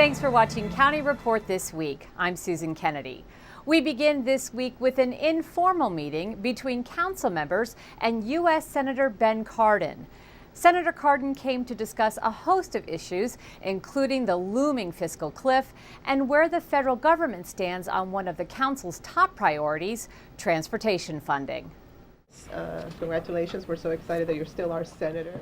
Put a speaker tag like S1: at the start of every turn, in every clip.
S1: Thanks for watching County Report this week. I'm Susan Kennedy. We begin this week with an informal meeting between council members and U.S. Senator Ben Cardin. Senator Cardin came to discuss a host of issues, including the looming fiscal cliff and where the federal government stands on one of the council's top priorities, transportation funding.
S2: Congratulations. We're so excited that you're still our senator.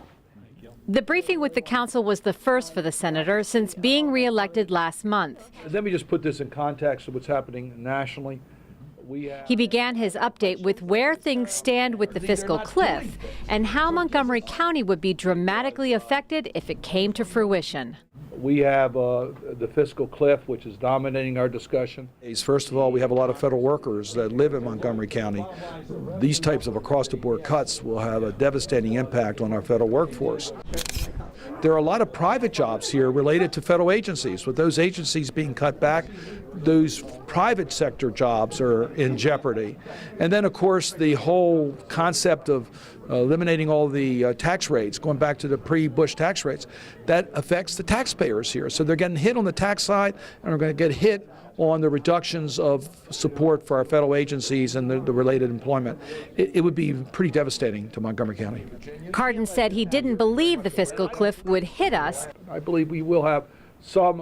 S1: The briefing with the council was the first for the senator since being reelected last month.
S3: Let me just put this in context of what's happening nationally.
S1: He began his update with where things stand with the fiscal cliff and how Montgomery County would be dramatically affected if it came to fruition.
S3: We have the fiscal cliff, which is dominating our discussion.
S4: First of all, we have a lot of federal workers that live in Montgomery County. These types of across-the-board cuts will have a devastating impact on our federal workforce. There are a lot of private jobs here related to federal agencies. With those agencies being cut back, those private sector jobs are in jeopardy. And then, of course, the whole concept of eliminating all the tax rates, going back to the pre-Bush tax rates, that affects the taxpayers here. So they're getting hit on the tax side and are going to get hit on the reductions of support for our federal agencies and the related employment. It would be pretty devastating to Montgomery County.
S1: Cardin said he didn't believe the fiscal cliff would hit us.
S3: I believe we will have some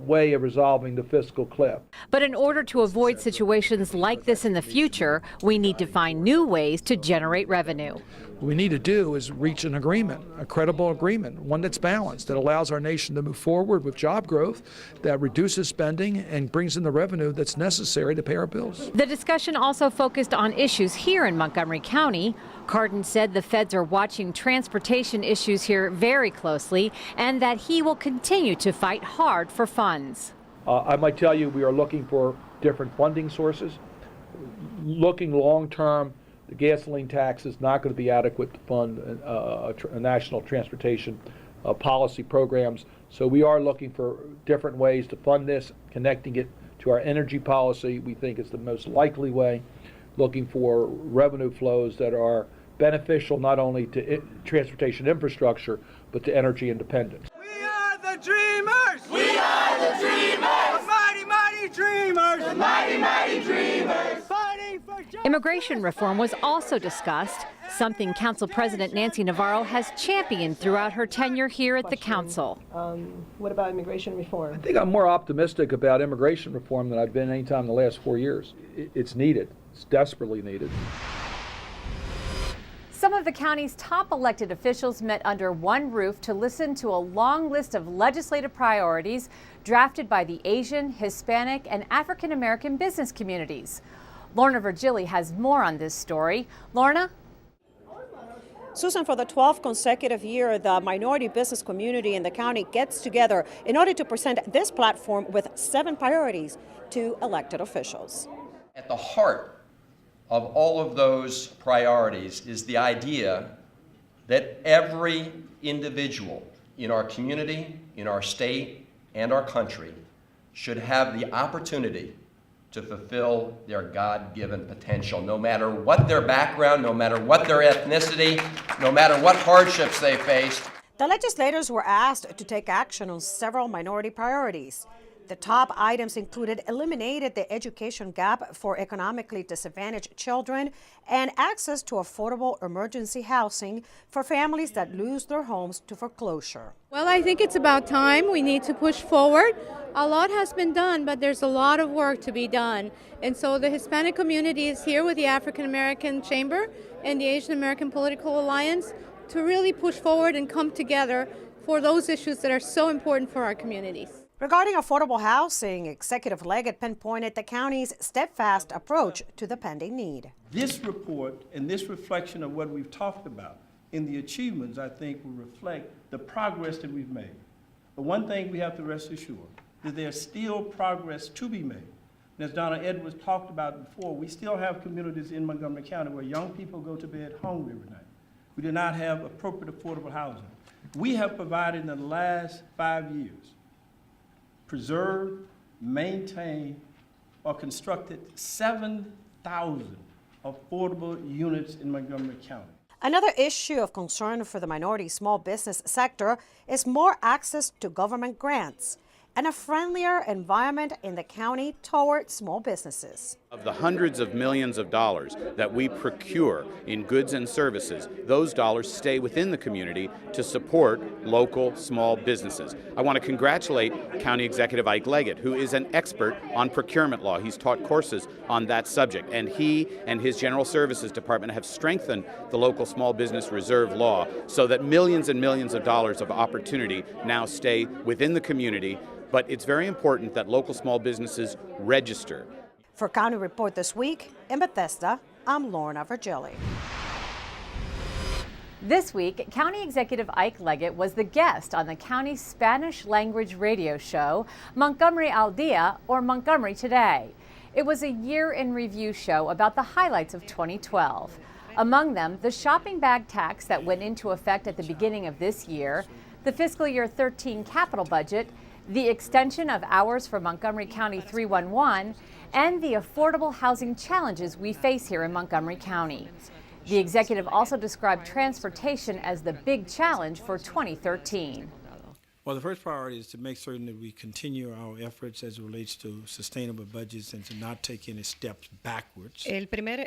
S3: way of resolving the fiscal cliff.
S1: But in order to avoid situations like this in the future, we need to find new ways to generate revenue.
S4: What we need to do is reach an agreement, a credible agreement, one that's balanced, that allows our nation to move forward with job growth, that reduces spending and brings in the revenue that's necessary to pay our bills.
S1: The discussion also focused on issues here in Montgomery County. Cardin said the feds are watching transportation issues here very closely and that he will continue to fight hard for funds.
S3: I might tell you we are looking for different funding sources. Looking long-term, the gasoline tax is not going to be adequate to fund national transportation policy programs. So we are looking for different ways to fund this, connecting it to our energy policy. We think it's the most likely way, looking for revenue flows that are beneficial not only to transportation infrastructure, but to energy independence.
S5: We are the dreamers!
S6: We are the dreamers!
S5: The mighty, mighty dreamers!
S6: The mighty, mighty dreamers!
S5: Fighting for justice!
S1: Immigration reform was also discussed, something Council President Nancy Navarro has championed throughout her tenure here at the Council.
S2: What about immigration
S3: I
S2: reform?
S3: think I'm more optimistic about immigration reform than I've been any time in the last 4 years. It's needed. It's desperately needed.
S1: Some of the county's top elected officials met under one roof to listen to a long list of legislative priorities drafted by the Asian, Hispanic, and African American business communities. Lorna Virgili has more on this story. Lorna?
S7: Susan, for the 12th consecutive year, the minority business community in the county gets together in order to present this platform with 7 priorities to elected officials.
S8: At the heart of all of those priorities is the idea that every individual in our community, in our state, and our country should have the opportunity to fulfill their God-given potential, no matter what their background, no matter what their ethnicity, no matter what hardships they faced.
S7: The legislators were asked to take action on several minority priorities. The top items included eliminating the education gap for economically disadvantaged children and access to affordable emergency housing for families that lose their homes to foreclosure.
S9: Well, I think it's about time. We need to push forward. A lot has been done, but there's a lot of work to be done. And so the Hispanic community is here with the African American Chamber and the Asian American Political Alliance to really push forward and come together for those issues that are so important for our communities.
S7: Regarding affordable housing, Executive Leggett pinpointed the county's steadfast approach to the pending need.
S10: This report and this reflection of what we've talked about in the achievements, I think, will reflect the progress that we've made. But one thing we have to rest assured is there's still progress to be made. And as Donna Edwards talked about before, we still have communities in Montgomery County where young people go to bed hungry every night. We do not have appropriate affordable housing. We have provided in the last 5 years preserved, maintained, or constructed 7,000 affordable units in Montgomery County.
S7: Another issue of concern for the minority small business sector is more access to government grants. and a friendlier environment in the county toward small businesses.
S11: Of the hundreds of millions of dollars that we procure in goods and services, those dollars stay within the community to support local small businesses. I want to congratulate County Executive Ike Leggett, who is an expert on procurement law. He's taught courses on that subject, and he and his General Services Department have strengthened the local small business reserve law so that millions and millions of dollars of opportunity now stay within the community. But it's very important that local small businesses register.
S7: For County Report This Week, in Bethesda, I'm Lorna Virgili.
S1: This week, County Executive Ike Leggett was the guest on the county's Spanish language radio show, Montgomery Al Dia, or Montgomery Today. It was a year in review show about the highlights of 2012. Among them, the shopping bag tax that went into effect at the beginning of this year, the fiscal year 13 capital budget, the extension of hours for Montgomery County 311, and the affordable housing challenges we face here in Montgomery County. The executive also described transportation as the big challenge for 2013.
S10: Well, the first priority is to make certain that we continue our efforts as it relates to sustainable budgets and to not take any steps backwards.
S12: La primera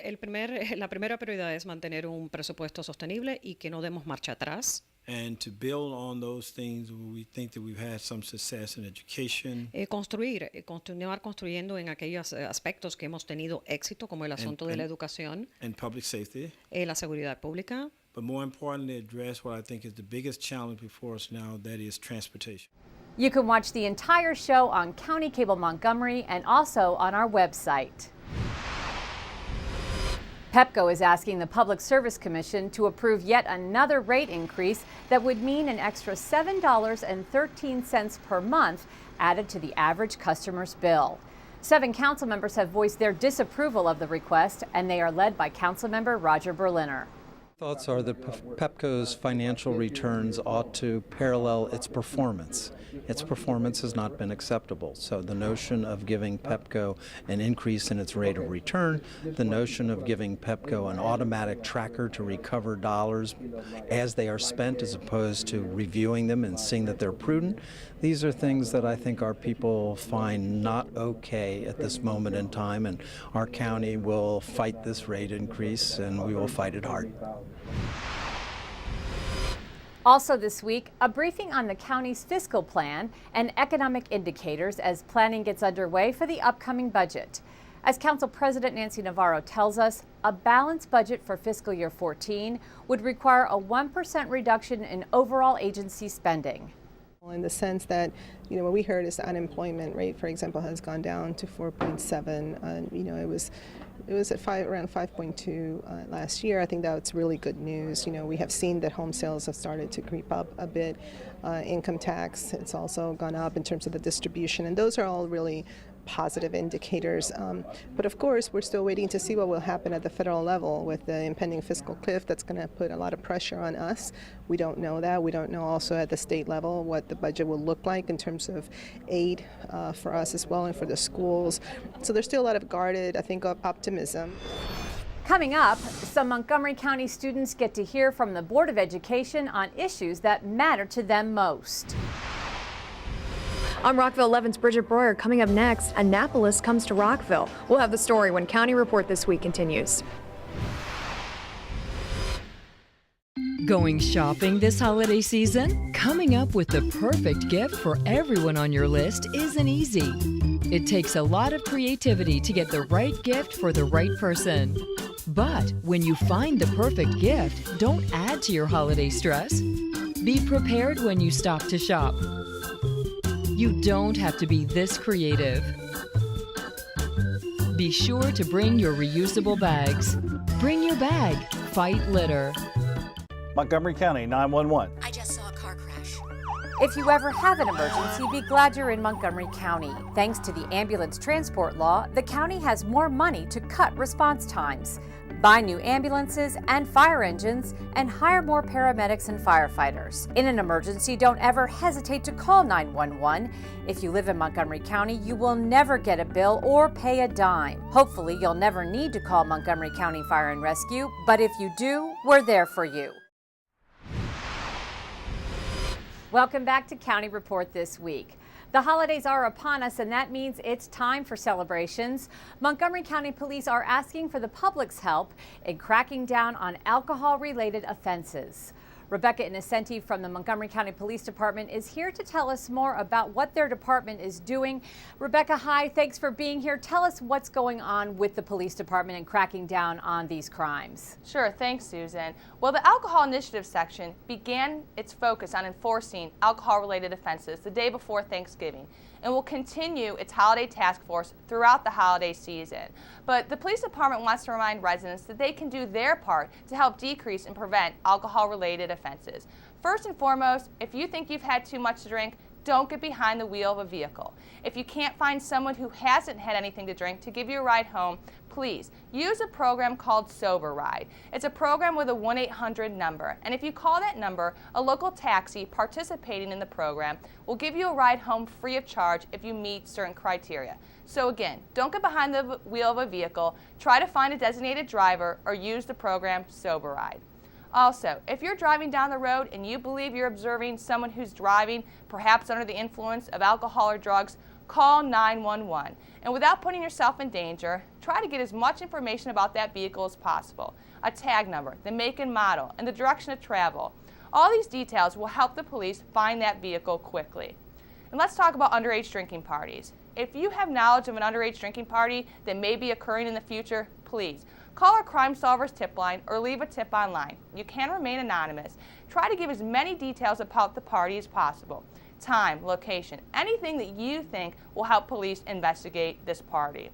S12: prioridad es mantener un presupuesto sostenible y que no demos marcha atrás.
S10: And to build on those things where we think that we've had some success in education.
S12: Continuar construyendo en aquellos aspectos que hemos tenido éxito, como el asunto de la educación.
S10: And public safety.
S12: La seguridad pública.
S10: But more importantly, address what I think is the biggest challenge before us now, that is transportation.
S1: You can watch the entire show on County Cable Montgomery and also on our website. PEPCO is asking the Public Service Commission to approve yet another rate increase that would mean an extra $7.13 per month added to the average customer's bill. 7 council members have voiced their disapproval of the request, and they are led by Councilmember Roger Berliner.
S13: Thoughts are that PEPCO's financial returns ought to parallel its performance. Its performance has not been acceptable. So the notion of giving PEPCO an increase in its rate of return, the notion of giving PEPCO an automatic tracker to recover dollars as they are spent as opposed to reviewing them and seeing that they're prudent, these are things that I think our people find not okay at this moment in time, and our county will fight this rate increase, and we will fight it hard.
S1: Also this week, a briefing on the county's fiscal plan and economic indicators as planning gets underway for the upcoming budget. As Council President Nancy Navarro tells us, a balanced budget for fiscal year 14 would require a 1% reduction in overall agency spending.
S2: In the sense that, what we heard is the unemployment rate, for example, has gone down to 4.7. It was at around 5.2 last year. I think that's really good news. We have seen that home sales have started to creep up a bit. Income tax, it's also gone up in terms of the distribution, and those are all really positive indicators. But of course, we're still waiting to see what will happen at the federal level with the impending fiscal cliff. That's going to put a lot of pressure on us. We don't know that. We don't know also at the state level what the budget will look like in terms of aid for us as well and for the schools. So there's still a lot of guarded, I think, optimism.
S1: Coming up, some Montgomery County students get to hear from the Board of Education on issues that matter to them most.
S14: I'm Rockville 11's Bridget Breuer. Coming up next, Annapolis comes to Rockville. We'll have the story when County Report This Week continues.
S15: Going shopping this holiday season? Coming up with the perfect gift for everyone on your list isn't easy. It takes a lot of creativity to get the right gift for the right person. But when you find the perfect gift, don't add to your holiday stress. Be prepared when you stop to shop. You don't have to be this creative. Be sure to bring your reusable bags. Bring your bag. Fight litter.
S16: Montgomery County 911.
S17: I just saw a car crash.
S1: If you ever have an emergency, be glad you're in Montgomery County. Thanks to the ambulance transport law, the county has more money to cut response times, buy new ambulances and fire engines, and hire more paramedics and firefighters. In an emergency, don't ever hesitate to call 911. If you live in Montgomery County, you will never get a bill or pay a dime. Hopefully, you'll never need to call Montgomery County Fire and Rescue, but if you do, we're there for you. Welcome back to County Report This Week. The holidays are upon us, and that means it's time for celebrations. Montgomery County Police are asking for the public's help in cracking down on alcohol-related offenses. Rebecca Innocenti from the Montgomery County Police Department is here to tell us more about what their department is doing. Rebecca, hi, thanks for being here. Tell us what's going on with the police department and cracking down on these crimes.
S17: Sure, thanks, Susan. Well, the Alcohol Initiative section began its focus on enforcing alcohol-related offenses the day before Thanksgiving and will continue its holiday task force throughout the holiday season. But the police department wants to remind residents that they can do their part to help decrease and prevent alcohol-related offenses. First and foremost, if you think you've had too much to drink, don't get behind the wheel of a vehicle. If you can't find someone who hasn't had anything to drink to give you a ride home, please use a program called Sober Ride. It's a program with a 1-800 number, and if you call that number, a local taxi participating in the program will give you a ride home free of charge if you meet certain criteria. So again, don't get behind the wheel of a vehicle, try to find a designated driver, or use the program Sober Ride. Also, if you're driving down the road and you believe you're observing someone who's driving, perhaps under the influence of alcohol or drugs, call 911. And without putting yourself in danger, try to get as much information about that vehicle as possible. A tag number, the make and model, and the direction of travel. All these details will help the police find that vehicle quickly. And let's talk about underage drinking parties. If you have knowledge of an underage drinking party that may be occurring in the future, please call our Crime Solvers tip line or leave a tip online. You can remain anonymous. Try to give as many details about the party as possible. Time, location, anything that you think will help police investigate this party.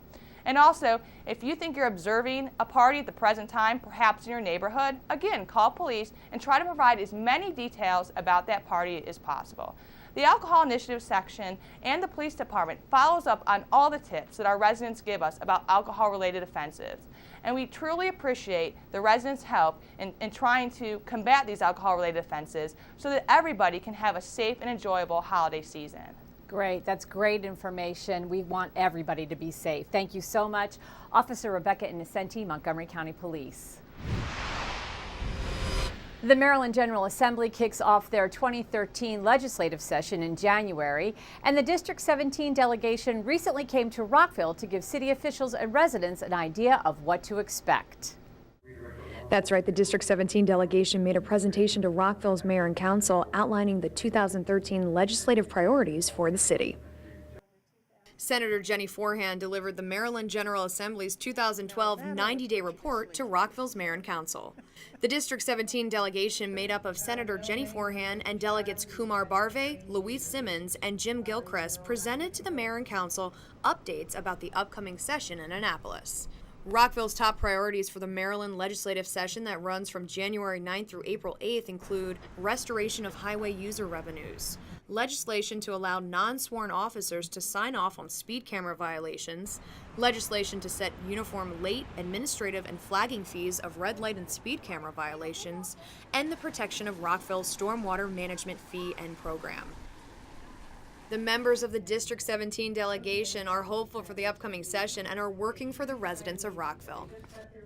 S17: And also, if you think you're observing a party at the present time, perhaps in your neighborhood, again, call police and try to provide as many details about that party as possible. The Alcohol Initiative section and the police department follows up on all the tips that our residents give us about alcohol-related offenses. And we truly appreciate the residents' help in trying to combat these alcohol-related offenses so that everybody can have a safe and enjoyable holiday season.
S1: Great, that's great information. We want everybody to be safe. Thank you so much, Officer Rebecca Innocenti, Montgomery County Police. The Maryland General Assembly kicks off their 2013 legislative session in January, and the District 17 delegation recently came to Rockville to give city officials and residents an idea of what to expect.
S14: That's right. The District 17 delegation made a presentation to Rockville's mayor and council outlining the 2013 legislative priorities for the city. Senator Jenny Forehand delivered the Maryland General Assembly's 2012 90-day report to Rockville's mayor and council. The District 17 delegation, made up of Senator Jenny Forehand and delegates Kumar Barve, Louise Simmons, and Jim Gilchrist, presented to the mayor and council updates about the upcoming session in Annapolis. Rockville's top priorities for the Maryland legislative session that runs from January 9th through April 8th include restoration of highway user revenues, legislation to allow non-sworn officers to sign off on speed camera violations, legislation to set uniform late, administrative, and flagging fees of red light and speed camera violations, and the protection of Rockville's stormwater management fee and program. The members of the District 17 delegation are hopeful for the upcoming session and are working for the residents of Rockville.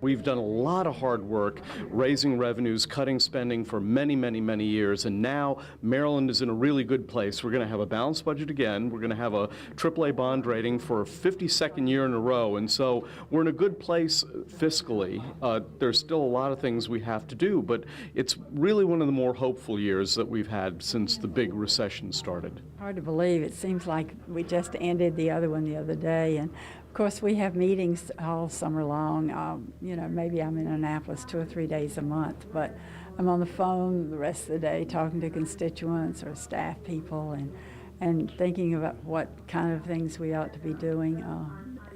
S18: We've done a lot of hard work raising revenues, cutting spending for many, many, many years, and now Maryland is in a really good place. We're going to have a balanced budget again. We're going to have a AAA bond rating for a 52nd year in a row, and so we're in a good place fiscally. There's still a lot of things we have to do, but it's really one of the more hopeful years that we've had since the big recession started.
S19: Hard to believe. It seems like we just ended the other one the other day, and of course, we have meetings all summer long. Maybe I'm in Annapolis 2 or 3 days a month, but I'm on the phone the rest of the day talking to constituents or staff people and thinking about what kind of things we ought to be doing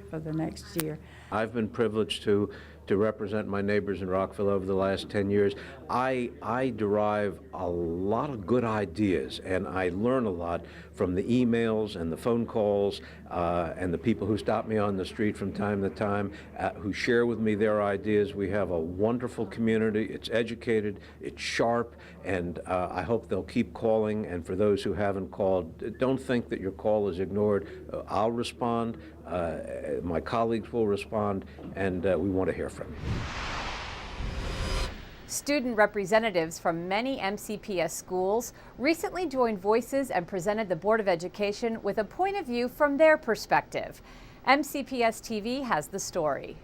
S19: for the next year.
S20: I've been privileged to represent my neighbors in Rockville over the last 10 years. I derive a lot of good ideas, and I learn a lot from the emails and the phone calls and the people who stop me on the street from time to time who share with me their ideas. We have a wonderful community. It's educated, it's sharp, and I hope they'll keep calling. And for those who haven't called, don't think that your call is ignored. I'll respond. My colleagues will respond, and we want to hear from you.
S1: Student representatives from many MCPS schools recently joined voices and presented the Board of Education with a point of view from their perspective. MCPS TV has the story.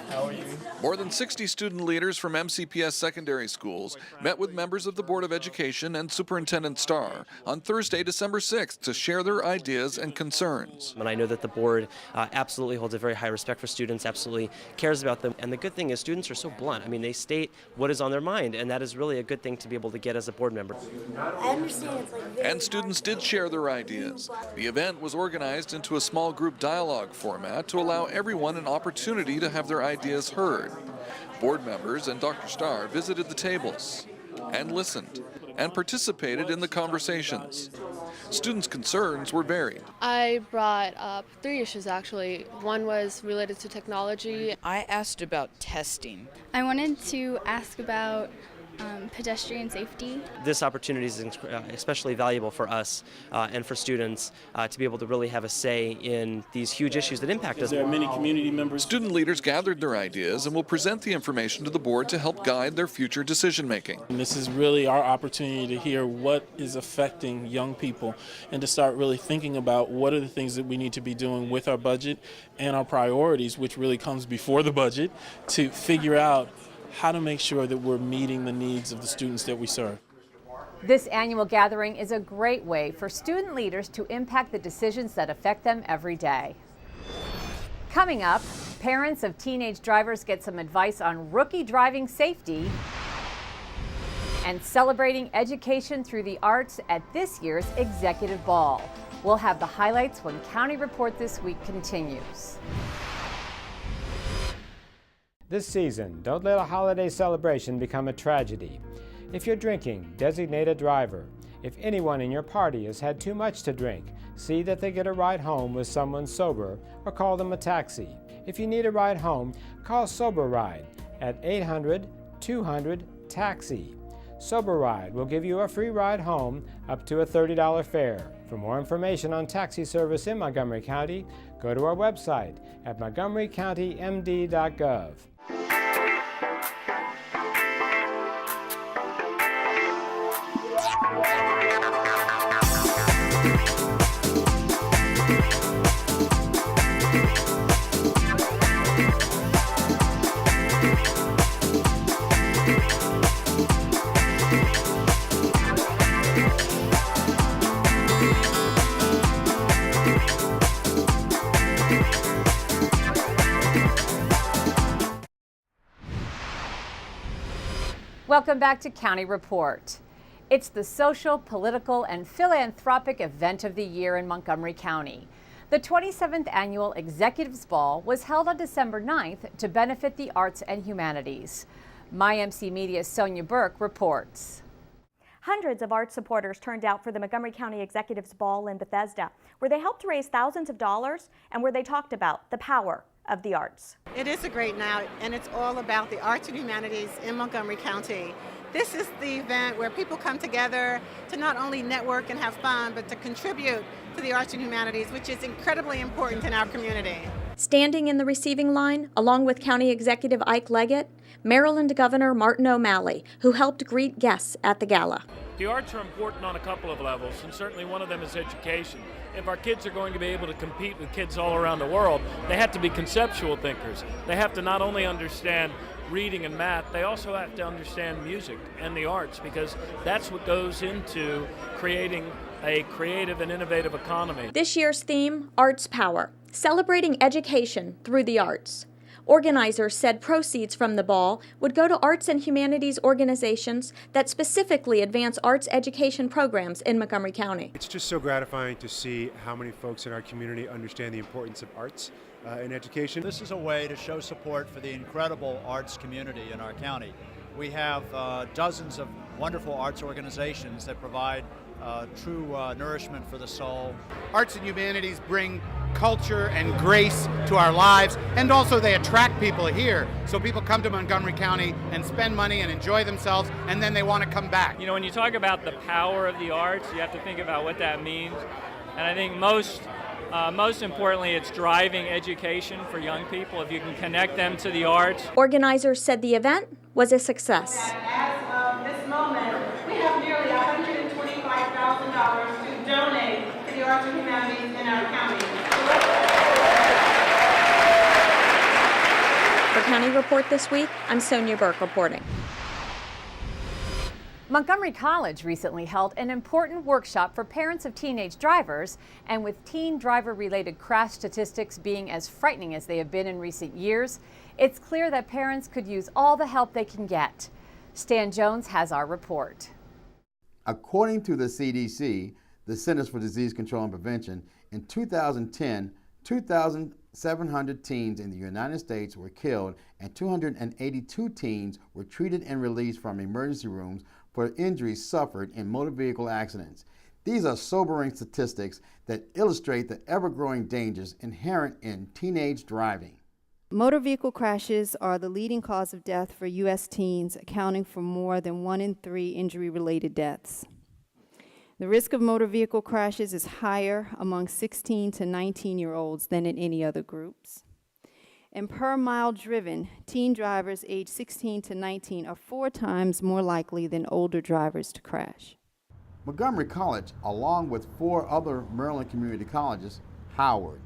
S21: How are you? More than 60 student leaders from MCPS secondary schools met with members of the Board of Education and Superintendent Starr on Thursday, December 6th to share their ideas and concerns.
S22: And I know that the board absolutely holds a very high respect for students, absolutely cares about them. And the good thing is students are so blunt. I mean, they state what is on their mind, and that is really a good thing to be able to get as a board member.
S21: I understand it's like and students did share their ideas. The event was organized into a small group dialogue format to allow everyone an opportunity to have their ideas heard. Board members and Dr. Starr visited the tables and listened and participated in the conversations. Students' concerns were varied.
S23: I brought up 3 issues actually. One was related to technology.
S24: I asked about testing.
S25: I wanted to ask about pedestrian safety.
S22: This opportunity is especially valuable for us and for students to be able to really have a say in these huge issues that impact us.
S21: There are many community members. Student leaders gathered their ideas and will present the information to the board to help guide their future decision making.
S26: And this is really our opportunity to hear what is affecting young people and to start really thinking about what are the things that we need to be doing with our budget and our priorities, which really comes before the budget, to figure out how to make sure that we're meeting the needs of the students that we serve.
S1: This annual gathering is a great way for student leaders to impact the decisions that affect them every day. Coming up, parents of teenage drivers get some advice on rookie driving safety and celebrating education through the arts at this year's Executive Ball. We'll have the highlights when County Report This Week continues.
S27: This season, don't let a holiday celebration become a tragedy. If you're drinking, designate a driver. If anyone in your party has had too much to drink, see that they get a ride home with someone sober or call them a taxi. If you need a ride home, call Sober Ride at 800-200-TAXI. Sober Ride will give you a free ride home up to a $30 fare. For more information on taxi service in Montgomery County, go to our website at montgomerycountymd.gov.
S1: Welcome back to County Report. It's the social, political, and philanthropic event of the year in Montgomery County. The 27th Annual Executives Ball was held on December 9th to benefit the arts and humanities. MyMC Media's Sonia Burke reports.
S28: Hundreds of art supporters turned out for the Montgomery County Executives Ball in Bethesda, where they helped raise thousands of dollars and where they talked about the power of the arts.
S29: It is a great night, and it's all about the arts and humanities in Montgomery County. This is the event where people come together to not only network and have fun, but to contribute to the arts and humanities, which is incredibly important in our community.
S28: Standing in the receiving line, along with County Executive Ike Leggett, Maryland Governor Martin O'Malley, who helped greet guests at the gala.
S30: The arts are important on a couple of levels, and certainly one of them is education. If our kids are going to be able to compete with kids all around the world, they have to be conceptual thinkers. They have to not only understand reading and math, they also have to understand music and the arts, because that's what goes into creating a creative and innovative economy.
S28: This year's theme, Arts Power, celebrating education through the arts. Organizers said proceeds from the ball would go to arts and humanities organizations that specifically advance arts education programs in Montgomery County.
S31: It's just so gratifying to see how many folks in our community understand the importance of arts in education.
S32: This is a way to show support for the incredible arts community in our county. We have dozens of wonderful arts organizations that provide true nourishment for the soul.
S33: Arts and humanities bring culture and grace to our lives, and also they attract people here. So people come to Montgomery County and spend money and enjoy themselves, and then they want to come back.
S30: You know, when you talk about the power of the arts, you have to think about what that means. And I think most importantly, it's driving education for young people. If you can connect them to the arts.
S28: Organizers said the event was a success.
S29: As of this moment, we have nearly $125,000 to donate to the arts and humanities in our county.
S28: For County Report this week, I'm Sonia Burke reporting.
S1: Montgomery College recently held an important workshop for parents of teenage drivers, and with teen driver-related crash statistics being as frightening as they have been in recent years, it's clear that parents could use all the help they can get. Stan Jones has our report.
S2: According to the CDC, the Centers for Disease Control and Prevention, in 2010, 2,700 teens in the United States were killed and 282 teens were treated and released from emergency rooms for injuries suffered in motor vehicle accidents. These are sobering statistics that illustrate the ever-growing dangers inherent in teenage driving.
S3: Motor vehicle crashes are the leading cause of death for U.S. teens, accounting for more than 1 in 3 injury-related deaths. The risk of motor vehicle crashes is higher among 16 to 19-year-olds than in any other groups. And per mile driven, teen drivers aged 16 to 19 are 4 times more likely than older drivers to crash.
S2: Montgomery College, along with 4 other Maryland community colleges, Howard,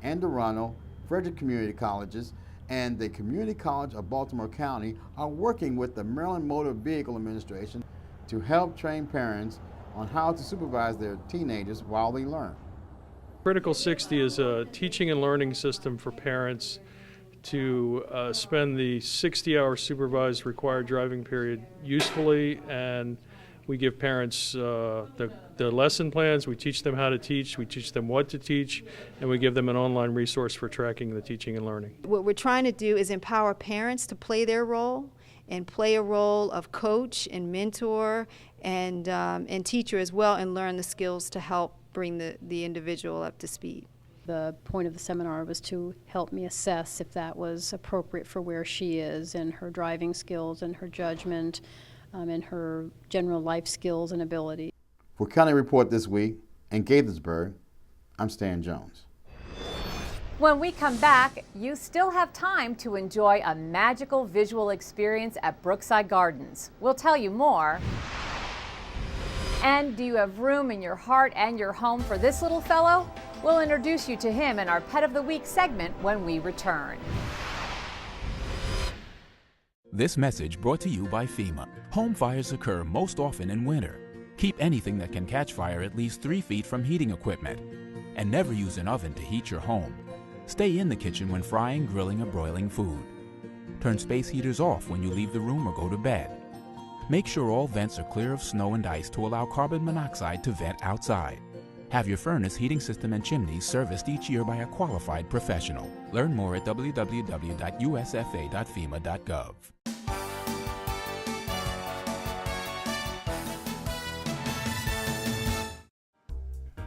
S2: Anne-Arundel, Frederick Community Colleges, and the Community College of Baltimore County, are working with the Maryland Motor Vehicle Administration to help train parents on how to supervise their teenagers while they learn.
S4: Critical 60 is a teaching and learning system for parents to spend the 60-hour supervised required driving period usefully, and we give parents the lesson plans, we teach them how to teach, we teach them what to teach, and we give them an online resource for tracking the teaching and learning.
S3: What we're trying to do is empower parents to play their role and play a role of coach and mentor and teacher as well, and learn the skills to help bring the individual up to speed.
S5: The point of the seminar was to help me assess if that was appropriate for where she is and her driving skills and her judgment and her general life skills and ability.
S2: For County Report this week in Gaithersburg, I'm Stan Jones.
S1: When we come back, you still have time to enjoy a magical visual experience at Brookside Gardens. We'll tell you more. And do you have room in your heart and your home for this little fellow? We'll introduce you to him in our Pet of the Week segment when we return.
S6: This message brought to you by FEMA. Home fires occur most often in winter. Keep anything that can catch fire at least 3 feet from heating equipment. And never use an oven to heat your home. Stay in the kitchen when frying, grilling, or broiling food. Turn space heaters off when you leave the room or go to bed. Make sure all vents are clear of snow and ice to allow carbon monoxide to vent outside. Have your furnace, heating system, and chimneys serviced each year by a qualified professional. Learn more at www.usfa.fema.gov.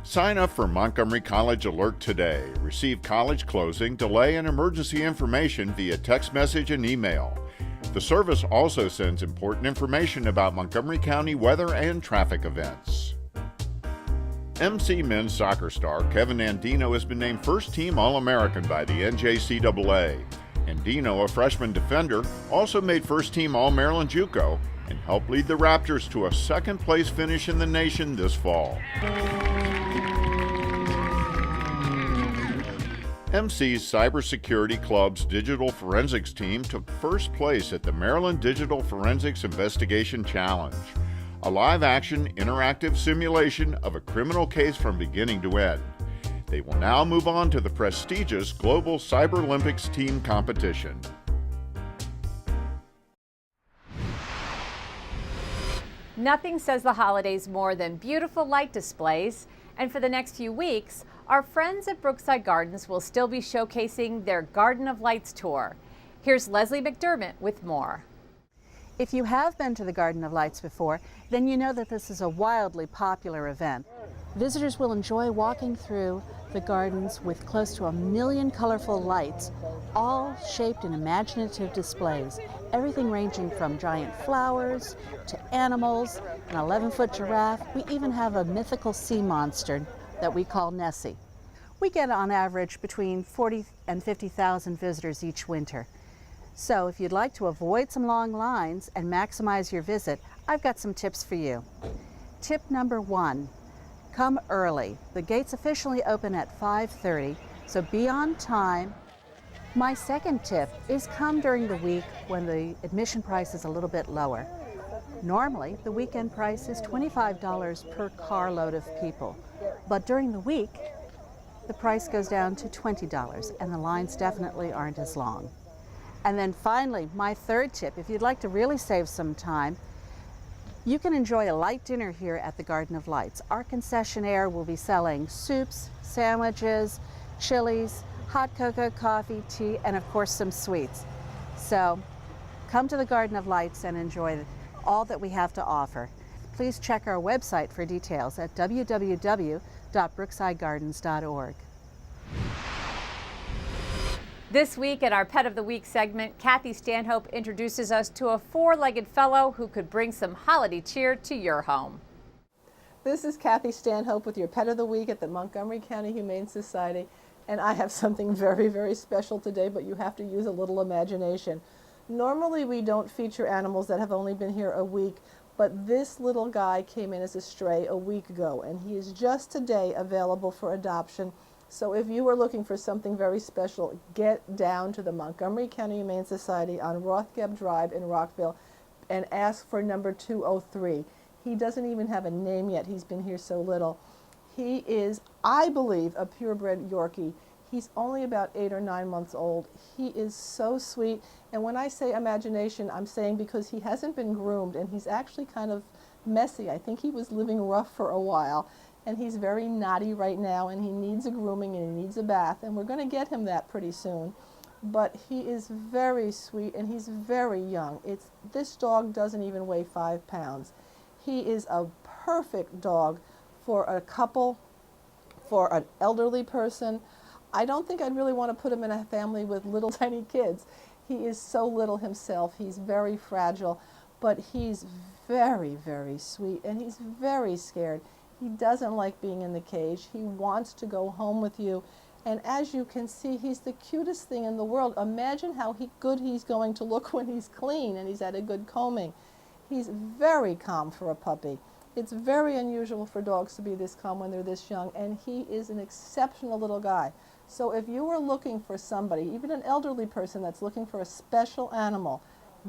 S7: Sign up for Montgomery College Alert today. Receive college closing, delay, and emergency information via text message and email. The service also sends important information about Montgomery County weather and traffic events. MC men's soccer star Kevin Andino has been named First Team All-American by the NJCAA. Andino, a freshman defender, also made First Team All-Maryland JUCO and helped lead the Raptors to a second-place finish in the nation this fall. MC's Cybersecurity Club's Digital Forensics team took first place at the Maryland Digital Forensics Investigation Challenge, a live-action, interactive simulation of a criminal case from beginning to end. They will now move on to the prestigious Global Cyber Olympics team competition.
S1: Nothing says the holidays more than beautiful light displays, and for the next few weeks, our friends at Brookside Gardens will still be showcasing their Garden of Lights tour. Here's Leslie McDermott with more.
S8: If you have been to the Garden of Lights before, then you know that this is a wildly popular event. Visitors will enjoy walking through the gardens with close to 1 million colorful lights, all shaped in imaginative displays. Everything ranging from giant flowers to animals, an 11-foot giraffe. We even have a mythical sea monster that we call Nessie. We get on average between 40 and 50,000 visitors each winter. So if you'd like to avoid some long lines and maximize your visit, I've got some tips for you. Tip number 1, come early. The gates officially open at 5:30, so be on time. My second tip is come during the week when the admission price is a little bit lower. Normally, the weekend price is $25 per carload of people, but during the week, the price goes down to $20, and the lines definitely aren't as long. And then finally, my third tip, if you'd like to really save some time, you can enjoy a light dinner here at the Garden of Lights. Our concessionaire will be selling soups, sandwiches, chilies, hot cocoa, coffee, tea, and of course some sweets. So come to the Garden of Lights and enjoy all that we have to offer. Please check our website for details at www.brooksidegardens.org.
S1: This week in our Pet of the Week segment, Kathy Stanhope introduces us to a four-legged fellow who could bring some holiday cheer to your home.
S9: This is Kathy Stanhope with your Pet of the Week at the Montgomery County Humane Society, and I have something very, very special today, but you have to use a little imagination. Normally we don't feature animals that have only been here a week, but this little guy came in as a stray a week ago, and he is just today available for adoption. So if you are looking for something very special, get down to the Montgomery County Humane Society on Rothgeb Drive in Rockville and ask for number 203. He doesn't even have a name yet. He's been here so little. He is, I believe, a purebred Yorkie. He's only about 8 or 9 months old. He is so sweet. And when I say imagination, I'm saying because he hasn't been groomed and he's actually kind of messy. I think he was living rough for a while. And he's very naughty right now, and he needs a grooming and he needs a bath, and we're going to get him that pretty soon. But he is very sweet and he's very young. This dog doesn't even weigh 5 pounds. He is a perfect dog for a couple, for an elderly person. I don't think I'd really want to put him in a family with little tiny kids. He is so little himself. He's very fragile, but he's very, very sweet, and he's very scared. He doesn't like being in the cage. He wants to go home with you. And as you can see, he's the cutest thing in the world. Imagine how good he's going to look when he's clean and he's had a good combing. He's very calm for a puppy. It's very unusual for dogs to be this calm when they're this young, and he is an exceptional little guy. So if you are looking for somebody, even an elderly person that's looking for a special animal,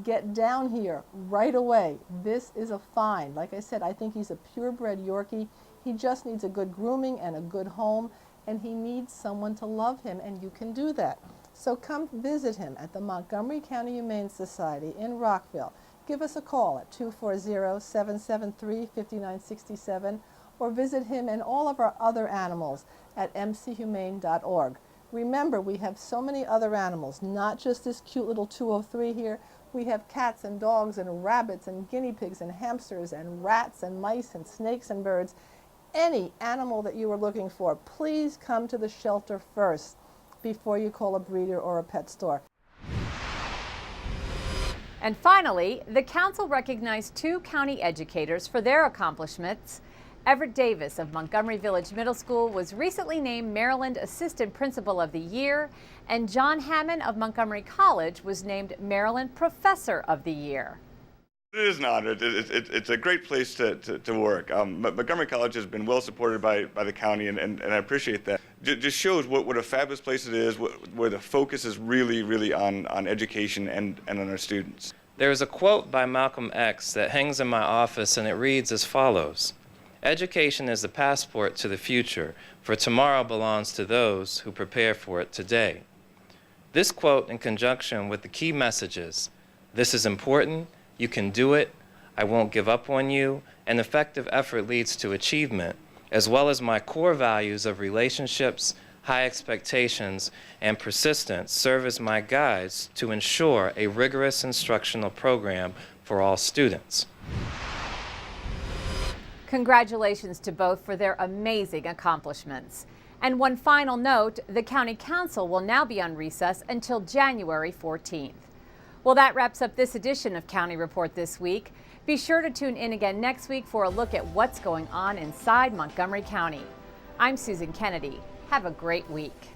S9: get down here right away. This is a find. Like I said, I think he's a purebred Yorkie. He just needs a good grooming and a good home, and he needs someone to love him, and you can do that. So come visit him at the Montgomery County Humane Society in Rockville. Give us a call at 240-773-5967 or visit him and all of our other animals at mchumane.org. Remember, we have so many other animals, not just this cute little 203 here. We have cats and dogs and rabbits and guinea pigs and hamsters and rats and mice and snakes and birds. Any animal that you are looking for, please come to the shelter first before you call a breeder or a pet store.
S1: And finally, the council recognized 2 county educators for their accomplishments. Everett Davis of Montgomery Village Middle School was recently named Maryland Assistant Principal of the Year, and John Hammond of Montgomery College was named Maryland Professor of the Year.
S10: It is an honor. It's a great place to work. Montgomery College has been well supported by the county, and I appreciate that. Just shows what a fabulous place it is, where the focus is really on education and on our students.
S11: There is a quote by Malcolm X that hangs in my office, and it reads as follows: "Education is the passport to the future, for tomorrow belongs to those who prepare for it today." This quote, in conjunction with the key messages, "This is important, you can do it, I won't give up on you, and effective effort leads to achievement," as well as my core values of relationships, high expectations, and persistence, serve as my guides to ensure a rigorous instructional program for all students.
S1: Congratulations to both for their amazing accomplishments. And one final note, the County Council will now be on recess until January 14th. Well, that wraps up this edition of County Report This Week. Be sure to tune in again next week for a look at what's going on inside Montgomery County. I'm Susan Kennedy. Have a great week.